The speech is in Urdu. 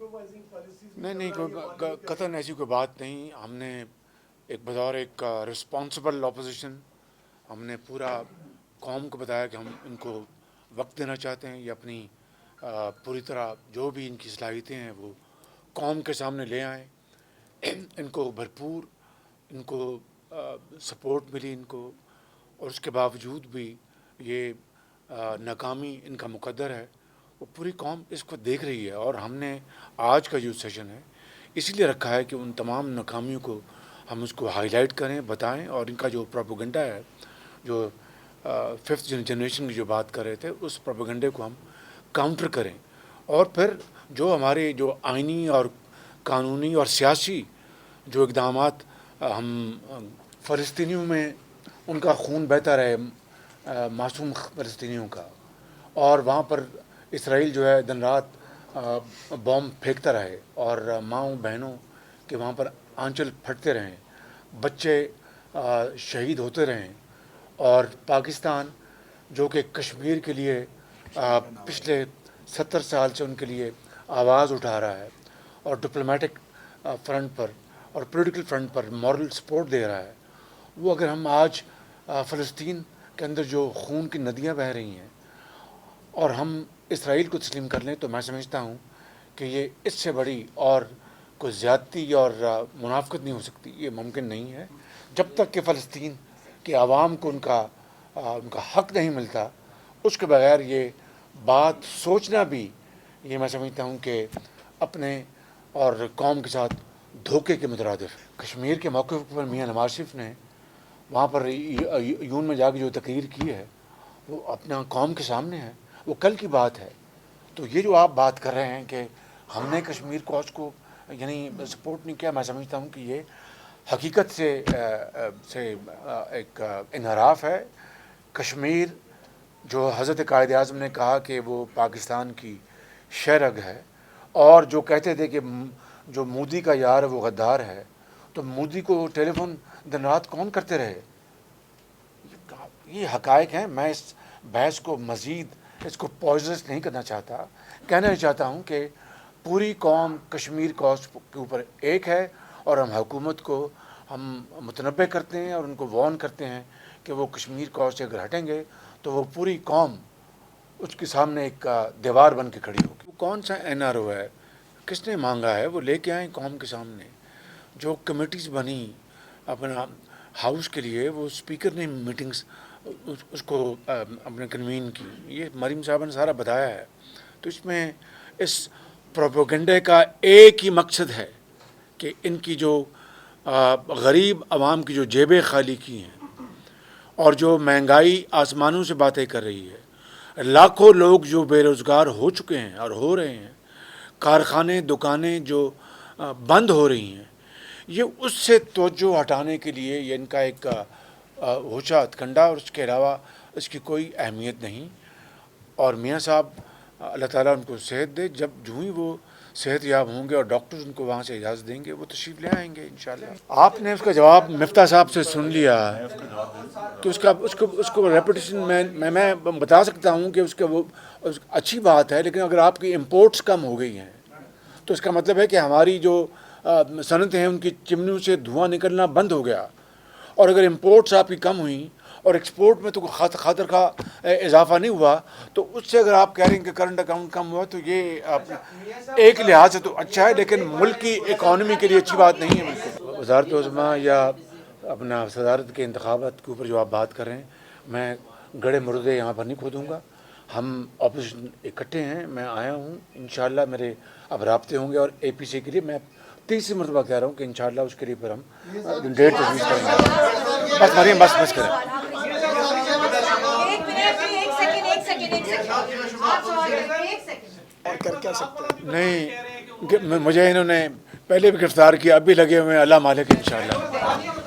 نہیں قطعاً ایسی کوئی بات نہیں. ہم نے ایک بطور ایک رسپانسبل اپوزیشن ہم نے پورا قوم کو بتایا کہ ہم ان کو وقت دینا چاہتے ہیں. یہ اپنی پوری طرح جو بھی ان کی صلاحیتیں ہیں وہ قوم کے سامنے لے آئیں. ان کو بھرپور ان کو سپورٹ ملی ان کو، اور اس کے باوجود بھی یہ ناکامی ان کا مقدر ہے. وہ پوری قوم اس کو دیکھ رہی ہے، اور ہم نے آج کا جو سیشن ہے اسی لیے رکھا ہے کہ ان تمام ناکامیوں کو ہم اس کو ہائی لائٹ کریں، بتائیں، اور ان کا جو پروپیگنڈا ہے، جو ففتھ جنریشن کی جو بات کر رہے تھے، اس پروپیگنڈے کو ہم کاؤنٹر کریں. اور پھر جو ہمارے جو آئینی اور قانونی اور سیاسی جو اقدامات ہم فلسطینیوں میں ان کا خون بہتا رہے، معصوم فلسطینیوں کا، اور وہاں پر اسرائیل جو ہے دن رات بوم پھینکتا رہے، اور ماؤں بہنوں کے وہاں پر آنچل پھٹتے رہیں، بچے شہید ہوتے رہیں، اور پاکستان جو کہ کشمیر کے لیے پچھلے 70 سال سے ان کے لیے آواز اٹھا رہا ہے، اور ڈپلومیٹک فرنٹ پر اور پولیٹیکل فرنٹ پر مورل سپورٹ دے رہا ہے، وہ اگر ہم آج فلسطین کے اندر جو خون کی ندیاں بہہ رہی ہیں اور ہم اسرائیل کو تسلیم کر لیں، تو میں سمجھتا ہوں کہ یہ اس سے بڑی اور کوئی زیادتی اور منافقت نہیں ہو سکتی. یہ ممکن نہیں ہے. جب تک کہ فلسطین کے عوام کو ان کا حق نہیں ملتا، اس کے بغیر یہ بات سوچنا بھی، یہ میں سمجھتا ہوں کہ اپنے اور قوم کے ساتھ دھوکے کے مترادف. کشمیر کے موقف پر میاں نواز شریف نے وہاں پر یون میں جا کے جو تقریر کی ہے وہ اپنا قوم کے سامنے ہے، وہ کل کی بات ہے. تو یہ جو آپ بات کر رہے ہیں کہ ہم نے کشمیر کوچ کو یعنی سپورٹ نہیں کیا، میں سمجھتا ہوں کہ یہ حقیقت سے ایک انحراف ہے. کشمیر جو حضرت قائد اعظم نے کہا کہ وہ پاکستان کی شہرگ ہے، اور جو کہتے تھے کہ جو مودی کا یار ہے وہ غدار ہے، تو مودی کو ٹیلی فون دن رات کون کرتے رہے؟ یہ حقائق ہیں. میں اس بحث کو مزید اس کو پوائزنس نہیں کرنا چاہتا. کہنا چاہتا ہوں کہ پوری قوم کشمیر کوچ کے اوپر ایک ہے، اور ہم حکومت کو ہم متنبع کرتے ہیں اور ان کو وارن کرتے ہیں کہ وہ کشمیر کوچ سے اگر ہٹیں گے تو وہ پوری قوم اس کے سامنے ایک دیوار بن کے کھڑی ہوگی. وہ کون سا این آر او ہے، کس نے مانگا ہے، وہ لے کے آئیں قوم کے سامنے. جو کمیٹیز بنی اپنا ہاؤس کے لیے، وہ اسپیکر نے میٹنگز اس کو اپنے کنوین کی. یہ مریم صاحبہ نے سارا بتایا ہے. تو اس میں اس پروپیگنڈے کا ایک ہی مقصد ہے کہ ان کی جو غریب عوام کی جو جیبیں خالی کی ہیں، اور جو مہنگائی آسمانوں سے باتیں کر رہی ہے، لاکھوں لوگ جو بے روزگار ہو چکے ہیں اور ہو رہے ہیں، کارخانے دکانیں جو بند ہو رہی ہیں، یہ اس سے توجہ ہٹانے کے لیے یہ ان کا ایک ہوچا ہتھکنڈا، اور اس کے علاوہ اس کی کوئی اہمیت نہیں. اور میاں صاحب اللہ تعالیٰ ان کو صحت دے، جو ہی وہ صحت یاب ہوں گے اور ڈاکٹرز ان کو وہاں سے اجازت دیں گے، وہ تشریف لے آئیں گے انشاءاللہ. آپ نے اس کا جواب مفتاح صاحب سے سن لیا کہ اس کو ریپوٹیشن میں بتا سکتا ہوں کہ اس کا وہ اچھی بات ہے، لیکن اگر آپ کی امپورٹس کم ہو گئی ہیں تو اس کا مطلب ہے کہ ہماری جو صنعتیں ہیں ان کی چمنیوں سے دھواں نکلنا بند ہو گیا. اور اگر امپورٹس آپ کی کم ہوئیں اور ایکسپورٹ میں تو خاطر کا اضافہ نہیں ہوا، تو اس سے اگر آپ کہہ رہے ہیں کہ کرنٹ اکاؤنٹ کم ہوا، تو یہ ایک لحاظ سے تو اچھا ہے، لیکن ملک کی اکانومی کے لیے اچھی بات نہیں ہے. بالکل وزارت عظمیٰ یا اپنا صدارت کے انتخابات کے اوپر جو آپ بات کر رہے ہیں، میں گڑھے مردے یہاں پر نہیں کھودوں گا. ہم اپوزیشن اکٹھے ہیں، میں آیا ہوں، انشاءاللہ میرے اب رابطے ہوں گے. اور اے پی سی کے لیے میں تیسری مرتبہ کہہ رہا ہوں کہ انشاءاللہ اس کے لیے پھر ہم ڈیٹ تجویز کریں گے. بس مریم بس کریں. نہیں، مجھے انہوں نے پہلے بھی گرفتار کیا، اب بھی لگے ہوئے ہیں. اللہ مالک انشاءاللہ.